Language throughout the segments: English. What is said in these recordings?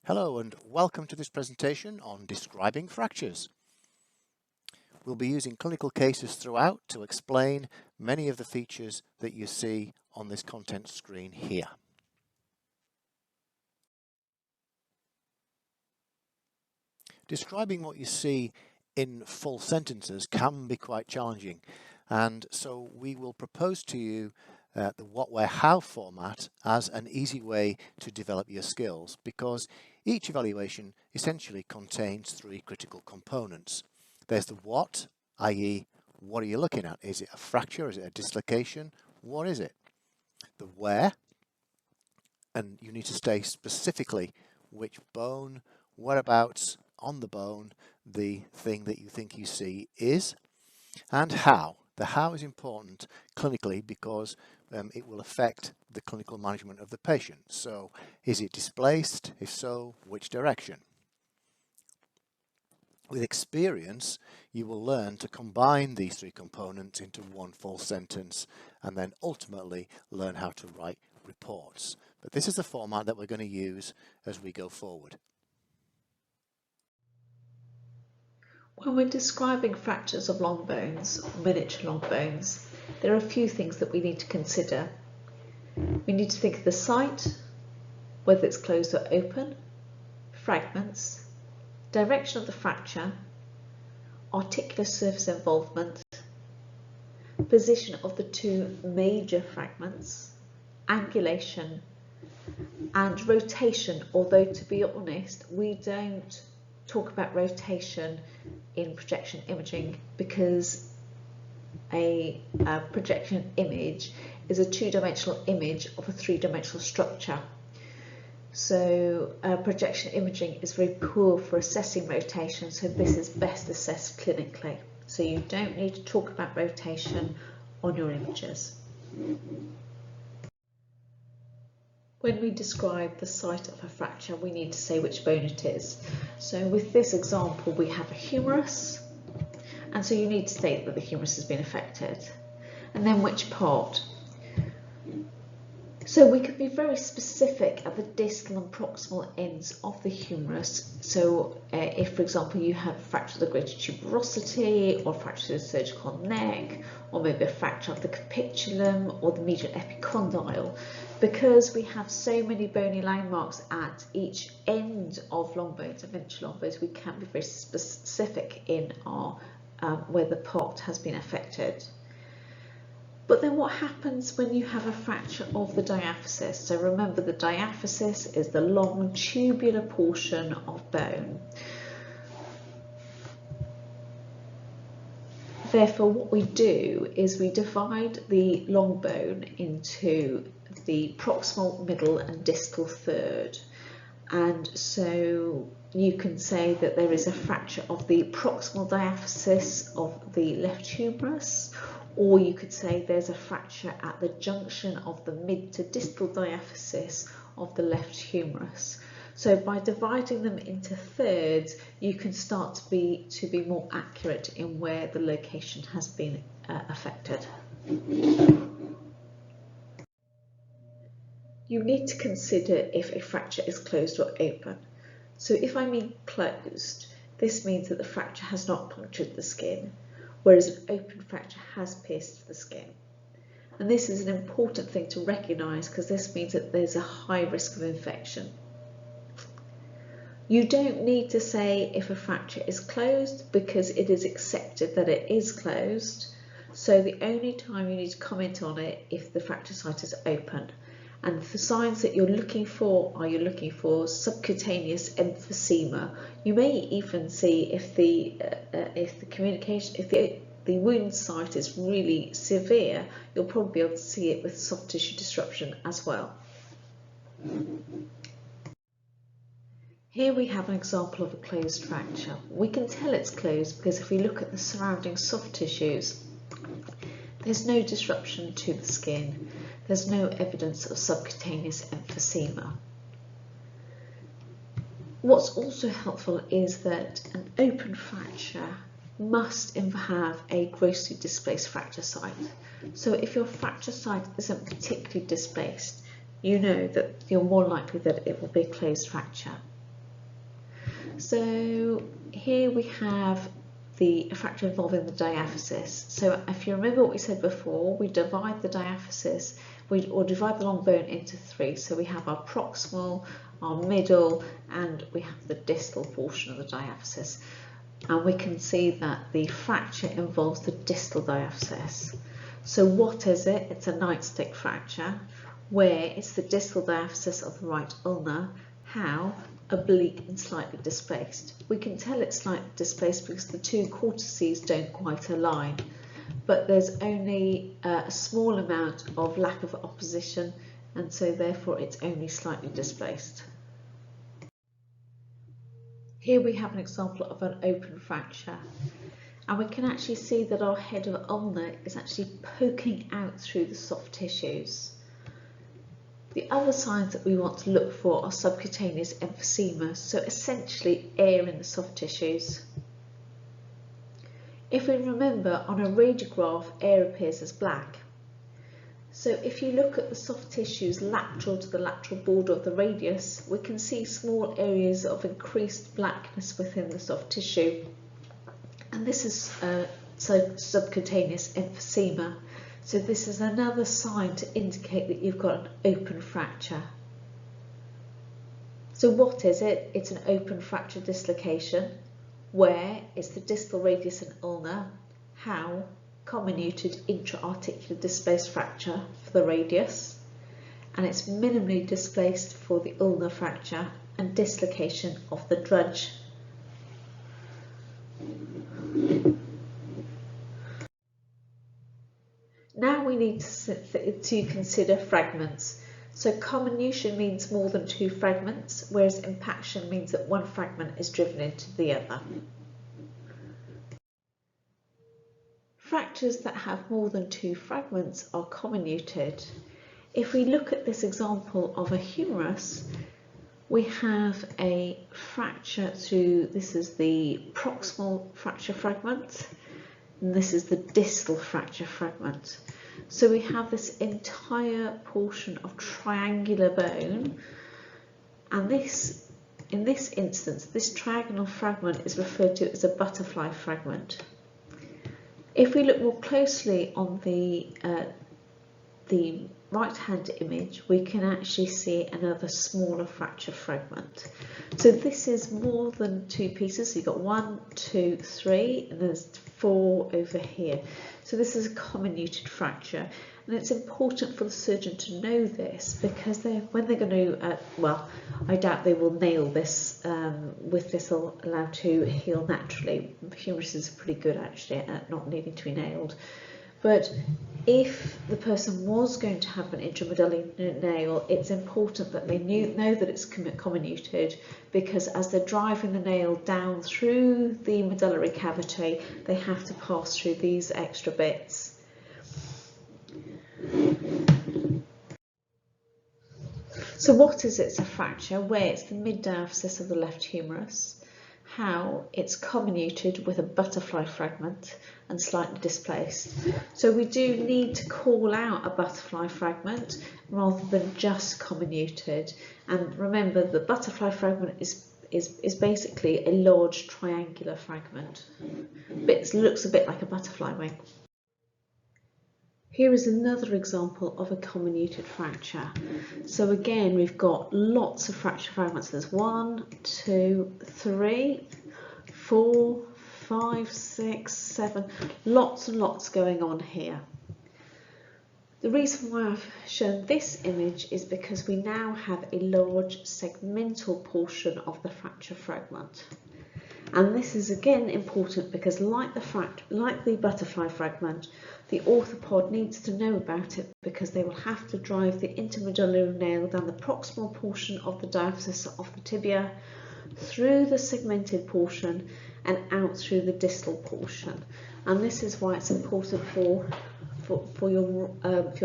Hello and welcome to this presentation on describing fractures. We'll be using clinical cases throughout to explain many of the features that you see on this content screen here. Describing what you see in full sentences can be quite challenging, and so we will propose to you the what, where, how format as an easy way to develop your skills, because each evaluation essentially contains three critical components. There's the what, i.e. what are you looking at? Is it a fracture? Is it a dislocation? What is it? The where, and you need to say specifically which bone, whereabouts on the bone the thing that you think you see is, and how. The how is important clinically because it will affect the clinical management of the patient. So, is it displaced? If so, which direction? With experience, you will learn to combine these three components into one full sentence and then ultimately learn how to write reports. But this is the format that we're going to use as we go forward. When we're describing fractures of long bones, or miniature long bones, there are a few things that we need to consider. We need to think of the site, whether it's closed or open, fragments, direction of the fracture, articular surface involvement, position of the two major fragments, angulation, and rotation, although to be honest, we don't talk about rotation in projection imaging because a projection image is a two-dimensional image of a three-dimensional structure. So projection imaging is very poor for assessing rotation, so this is best assessed clinically. So you don't need to talk about rotation on your images. When we describe the site of a fracture, we need to say which bone it is. So with this example, we have a humerus, and so you need to state that the humerus has been affected, and then which part. So we can be very specific at the distal and proximal ends of the humerus. So if, for example, you have a fracture of the greater tuberosity, or fracture of the cervical neck, or maybe a fracture of the capitulum or the medial epicondyle, because we have so many bony landmarks at each end of long bones and miniature long bones, we can be very specific in our where the part has been affected. But then what happens when you have a fracture of the diaphysis? So remember, the diaphysis is the long tubular portion of bone. Therefore, what we do is we divide the long bone into the proximal, middle and distal third. And so you can say that there is a fracture of the proximal diaphysis of the left humerus, or you could say there's a fracture at the junction of the mid to distal diaphysis of the left humerus. So by dividing them into thirds, you can start to be more accurate in where the location has been affected. You need to consider if a fracture is closed or open. So if I mean closed, this means that the fracture has not punctured the skin, whereas an open fracture has pierced the skin. And this is an important thing to recognise because this means that there's a high risk of infection. You don't need to say if a fracture is closed because it is accepted that it is closed. So the only time you need to comment on it if the fracture site is open. And the signs that you're looking for are you're looking for subcutaneous emphysema. You may even see if the wound site is really severe, you'll probably be able to see it with soft tissue disruption as well. Here we have an example of a closed fracture. We can tell it's closed because if we look at the surrounding soft tissues, there's no disruption to the skin. There's no evidence of subcutaneous emphysema. What's also helpful is that an open fracture must have a grossly displaced fracture site. So if your fracture site isn't particularly displaced, you know that you're more likely that it will be a closed fracture. So here we have the fracture involving the diaphysis. So if you remember what we said before, we divide the diaphysis, or divide the long bone into three. So we have our proximal, our middle, and we have the distal portion of the diaphysis. And we can see that the fracture involves the distal diaphysis. So what is it? It's a nightstick fracture, where it's the distal diaphysis of the right ulna. How? Oblique and slightly displaced. We can tell it's slightly displaced because the two cortices don't quite align, but there's only a small amount of lack of opposition, and so therefore it's only slightly displaced. Here we have an example of an open fracture, and we can actually see that our head of ulna is actually poking out through the soft tissues. The other signs that we want to look for are subcutaneous emphysema, so essentially air in the soft tissues. If we remember, on a radiograph, air appears as black. So if you look at the soft tissues lateral to the lateral border of the radius, we can see small areas of increased blackness within the soft tissue. And this is subcutaneous emphysema. So this is another sign to indicate that you've got an open fracture. So what is it? It's an open fracture dislocation, where it's the distal radius and ulna. How? Comminuted intra-articular displaced fracture for the radius, and it's minimally displaced for the ulnar fracture and dislocation of the drudge. Now we need to consider fragments. So comminution means more than two fragments, whereas impaction means that one fragment is driven into the other. Fractures that have more than two fragments are comminuted. If we look at this example of a humerus, we have a fracture through, this is the proximal fracture fragment, and this is the distal fracture fragment. So we have this entire portion of triangular bone, and this, in this instance, this triangular fragment is referred to as a butterfly fragment. If we look more closely on the right-hand image, we can actually see another smaller fracture fragment. So this is more than two pieces. So you've got 1, 2, 3, and there's 4 over here. So this is a comminuted fracture, and it's important for the surgeon to know this, because when they're going to, well, I doubt they will nail this with this allowed to heal naturally. Humeruses are pretty good actually at not needing to be nailed. But if the person was going to have an intramedullary nail, it's important that they know that it's comminuted, because as they're driving the nail down through the medullary cavity, they have to pass through these extra bits. So what is it? It's a fracture where it's the mid-diaphysis of the left humerus. How? It's comminuted with a butterfly fragment and slightly displaced. So we do need to call out a butterfly fragment rather than just comminuted. And remember, the butterfly fragment is basically a large triangular fragment. Looks a bit like a butterfly wing. Here is another example of a comminuted fracture. So again, we've got lots of fracture fragments. There's 1, 2, 3, 4, 5, 6, 7, lots and lots going on here. The reason why I've shown this image is because we now have a large segmental portion of the fracture fragment. And this is again important because like the butterfly fragment, the orthopod needs to know about it, because they will have to drive the intermedullary nail down the proximal portion of the diaphysis of the tibia, through the segmented portion and out through the distal portion. And this is why it's important for your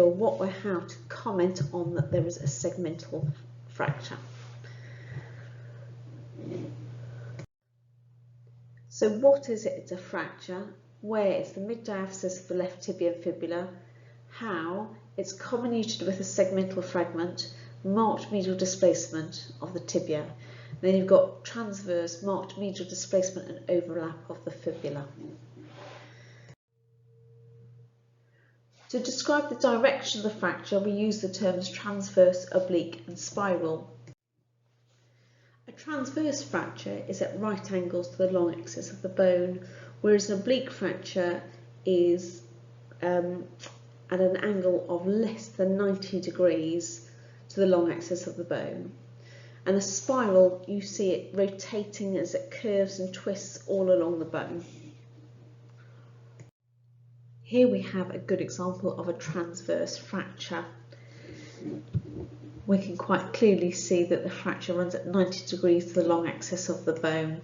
what or how to comment on that there is a segmental fracture. So what is it? It's a fracture where it's the mid-diaphysis of the left tibia and fibula. How? It's comminuted with a segmental fragment, marked medial displacement of the tibia. Then you've got transverse, marked medial displacement and overlap of the fibula. To describe the direction of the fracture, we use the terms transverse, oblique and spiral. A transverse fracture is at right angles to the long axis of the bone, whereas an oblique fracture is at an angle of less than 90 degrees to the long axis of the bone. And a spiral, you see it rotating as it curves and twists all along the bone. Here we have a good example of a transverse fracture. We can quite clearly see that the fracture runs at 90 degrees to the long axis of the bone.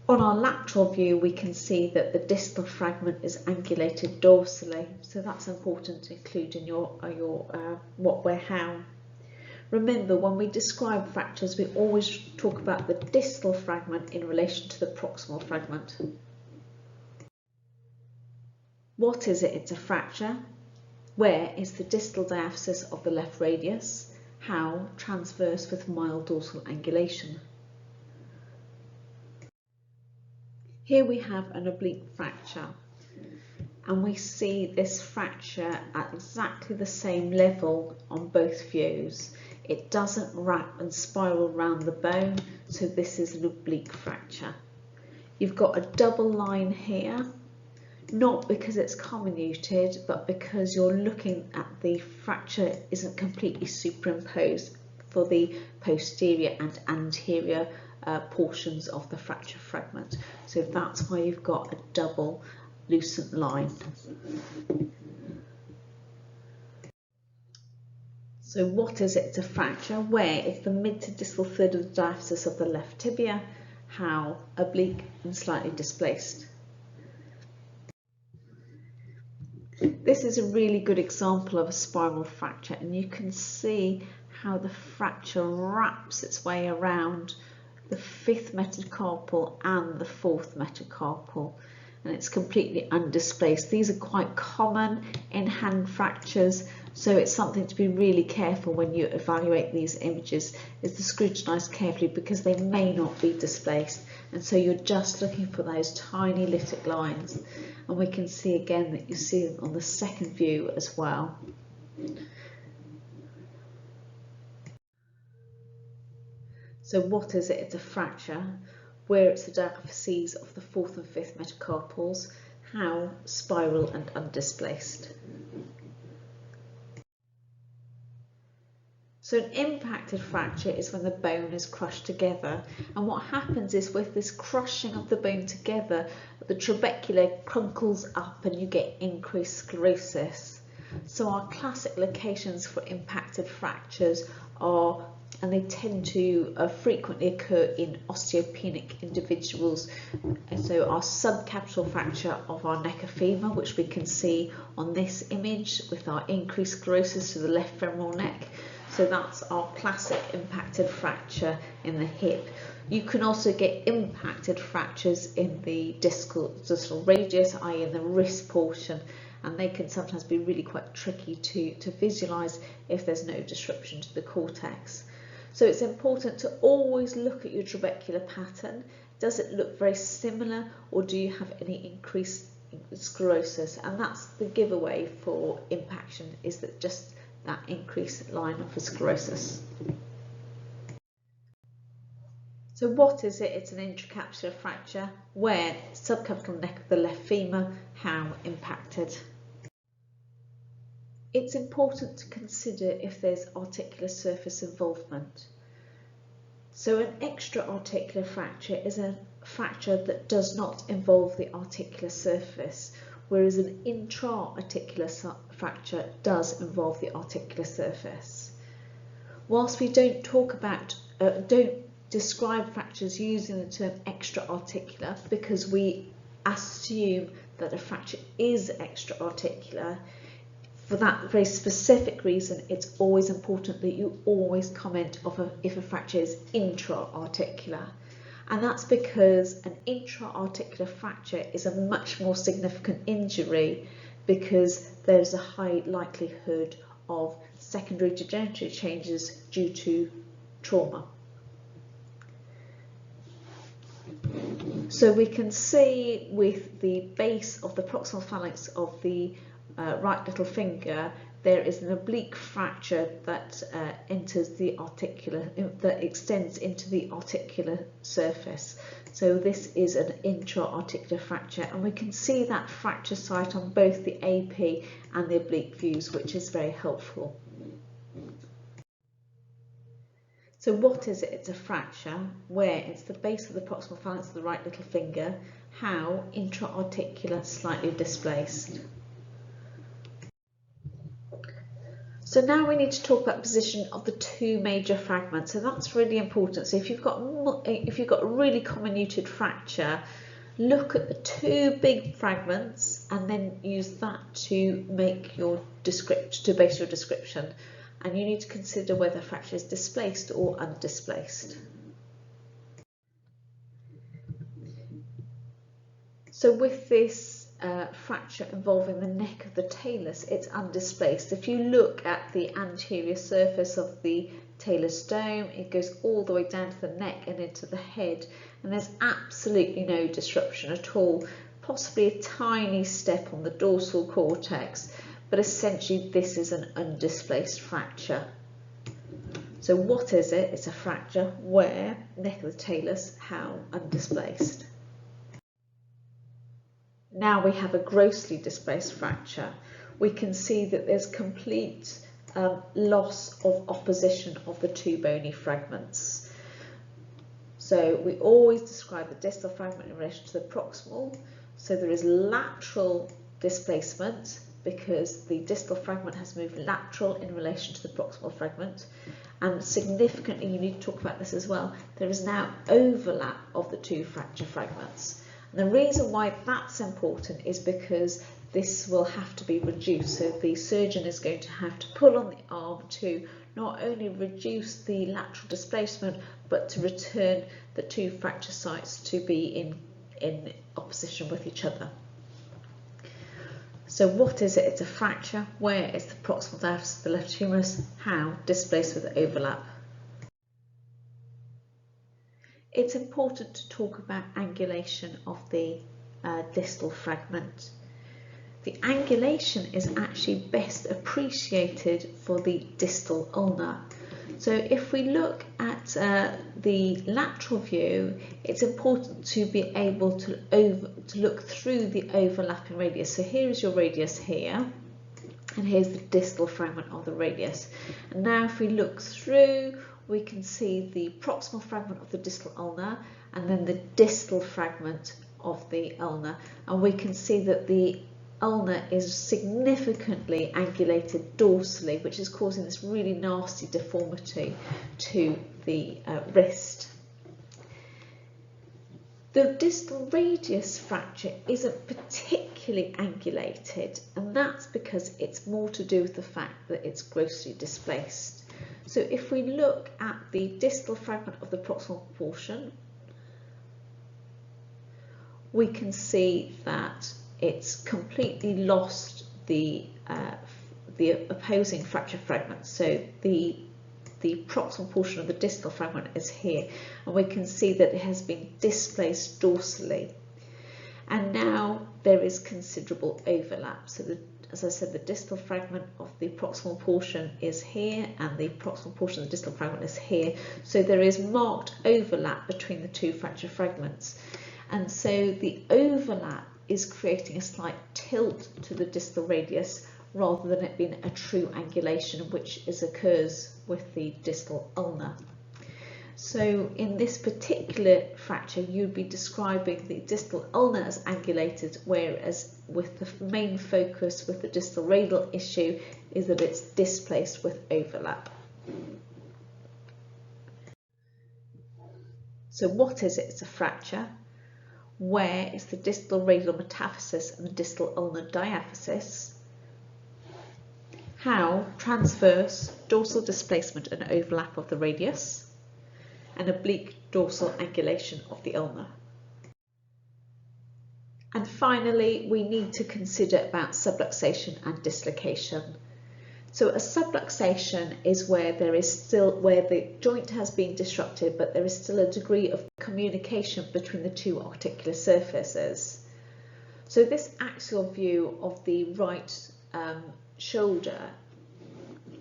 On our lateral view, we can see that the distal fragment is angulated dorsally, so that's important to include in your what, where, how. Remember, when we describe fractures, we always talk about the distal fragment in relation to the proximal fragment. What is it? It's a fracture. Where is the distal diaphysis of the left radius? How? Transverse with mild dorsal angulation. Here we have an oblique fracture, and we see this fracture at exactly the same level on both views. It doesn't wrap and spiral round the bone, so this is an oblique fracture. You've got a double line here, not because it's comminuted, but because you're looking at the fracture isn't completely superimposed for the posterior and anterior portions of the fracture fragment. So that's why you've got a double lucent line. So what is it? It's a fracture. Where is the mid to distal third of the diaphysis of the left tibia? How? Oblique and slightly displaced. This is a really good example of a spiral fracture, and you can see how the fracture wraps its way around the fifth metacarpal and the fourth metacarpal, and it's completely undisplaced. These are quite common in hand fractures, so it's something to be really careful when you evaluate these images, is to scrutinise carefully because they may not be displaced, and so you're just looking for those tiny lytic lines. And we can see again that you see them on the second view as well. So what is it? It's a fracture. Where it's the diaphyses of the fourth and fifth metacarpals. How? Spiral and undisplaced. So an impacted fracture is when the bone is crushed together, and what happens is with this crushing of the bone together, the trabecula crunkles up and you get increased sclerosis. So our classic locations for impacted fractures are, and they tend to frequently occur in osteopenic individuals, and so our subcapital fracture of our neck of femur, which we can see on this image with our increased sclerosis to the left femoral neck. So that's our classic impacted fracture in the hip. You can also get impacted fractures in the distal radius, i.e. in the wrist portion, and they can sometimes be really quite tricky to visualise if there's no disruption to the cortex. So it's important to always look at your trabecular pattern. Does it look very similar, or do you have any increased sclerosis? And that's the giveaway for impaction, is that just that increased line of sclerosis. So what is it? It's an intracapsular fracture. Where? Subcapital neck of the left femur. How? Impacted. It's important to consider if there's articular surface involvement. So an extra-articular fracture is a fracture that does not involve the articular surface, whereas an intra-articular fracture does involve the articular surface. Whilst we don't describe fractures using the term extra-articular, because we assume that a fracture is extra-articular, for that very specific reason, it's always important that you always comment if a fracture is intra-articular. And that's because an intra-articular fracture is a much more significant injury, because there's a high likelihood of secondary degenerative changes due to trauma. So we can see with the base of the proximal phalanx of the right little finger, there is an oblique fracture that enters the articular, that extends into the articular surface. So this is an intra-articular fracture, and we can see that fracture site on both the AP and the oblique views, which is very helpful. So what is it? It's a fracture. Where? It's the base of the proximal phalanx of the right little finger. How? Intra-articular, slightly displaced. So now we need to talk about the position of the two major fragments. So that's really important. So if you've got a really comminuted fracture, look at the two big fragments and then use that to make your base your description. And you need to consider whether fracture is displaced or undisplaced. So with this fracture involving the neck of the talus, it's undisplaced. If you look at the anterior surface of the talus dome, it goes all the way down to the neck and into the head, and there's absolutely no disruption at all, possibly a tiny step on the dorsal cortex, but essentially this is an undisplaced fracture. So what is it? It's a fracture. Where? Neck of the talus. How? Undisplaced. Now we have a grossly displaced fracture. We can see that there's complete loss of opposition of the two bony fragments. So we always describe the distal fragment in relation to the proximal. So there is lateral displacement because the distal fragment has moved lateral in relation to the proximal fragment. And significantly, you need to talk about this as well, there is now overlap of the two fracture fragments. And the reason why that's important is because this will have to be reduced. So the surgeon is going to have to pull on the arm to not only reduce the lateral displacement, but to return the two fracture sites to be in opposition with each other. So what is it? It's a fracture. Where is the proximal diaphysis of the left humerus? How? Displaced with overlap. It's important to talk about angulation of the distal fragment. The angulation is actually best appreciated for the distal ulna. So if we look at the lateral view, it's important to be able to look through the overlapping radius. So here is your radius here, and here's the distal fragment of the radius. And now if we look through, we can see the proximal fragment of the distal ulna and then the distal fragment of the ulna. And we can see that the ulna is significantly angulated dorsally, which is causing this really nasty deformity to the wrist. The distal radius fracture isn't particularly angulated, and that's because it's more to do with the fact that it's grossly displaced. So if we look at the distal fragment of the proximal portion, we can see that it's completely lost the opposing fracture fragment. So the proximal portion of the distal fragment is here, and we can see that it has been displaced dorsally. And now there is considerable overlap. So as I said, the distal fragment of the proximal portion is here, and the proximal portion of the distal fragment is here. So there is marked overlap between the two fracture fragments. And so the overlap is creating a slight tilt to the distal radius rather than it being a true angulation, which occurs with the distal ulna. So in this particular fracture, you'd be describing the distal ulna as angulated, whereas with the main focus with the distal radial issue is that it's displaced with overlap. So what is it? It's a fracture. Where is the distal radial metaphysis and the distal ulnar diaphysis? How? Transverse dorsal displacement and overlap of the radius, and oblique dorsal angulation of the ulna. And finally, we need to consider about subluxation and dislocation. So a subluxation is where the joint has been disrupted, but there is still a degree of communication between the two articular surfaces. So this axial view of the right shoulder,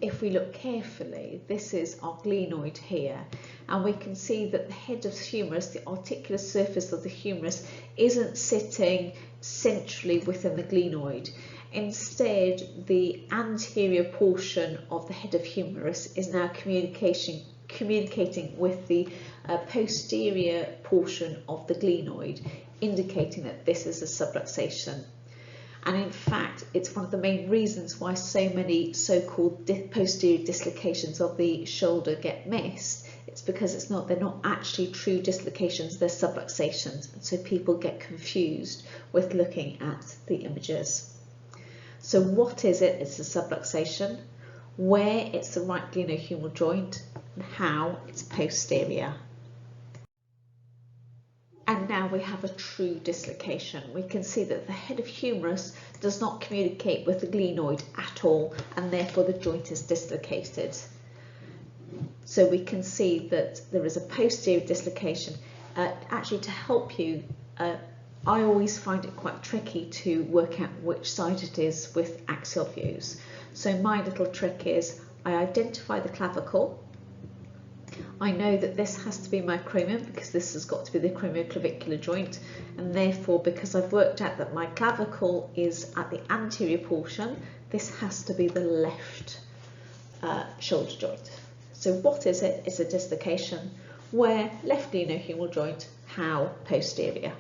if we look carefully, this is our glenoid here, and we can see that the head of the humerus, the articular surface of the humerus, isn't sitting centrally within the glenoid. Instead, the anterior portion of the head of humerus is now communicating with the posterior portion of the glenoid, indicating that this is a subluxation. And in fact, it's one of the main reasons why so many so-called posterior dislocations of the shoulder get missed. It's because they're not actually true dislocations, they're subluxations. And so people get confused with looking at the images. So what is it? It's a subluxation, where it's the right glenohumeral joint, and how it's posterior. And now we have a true dislocation. We can see that the head of humerus does not communicate with the glenoid at all, and therefore the joint is dislocated. So we can see that there is a posterior dislocation. Actually, to help you, I always find it quite tricky to work out which side it is with axial views. So my little trick is I identify the clavicle. I know that this has to be my acromion because this has got to be the acromioclavicular joint, and therefore, because I've worked out that my clavicle is at the anterior portion, this has to be the left shoulder joint. So what is it? It's a dislocation. Where? Left glenohumeral joint. How? Posterior.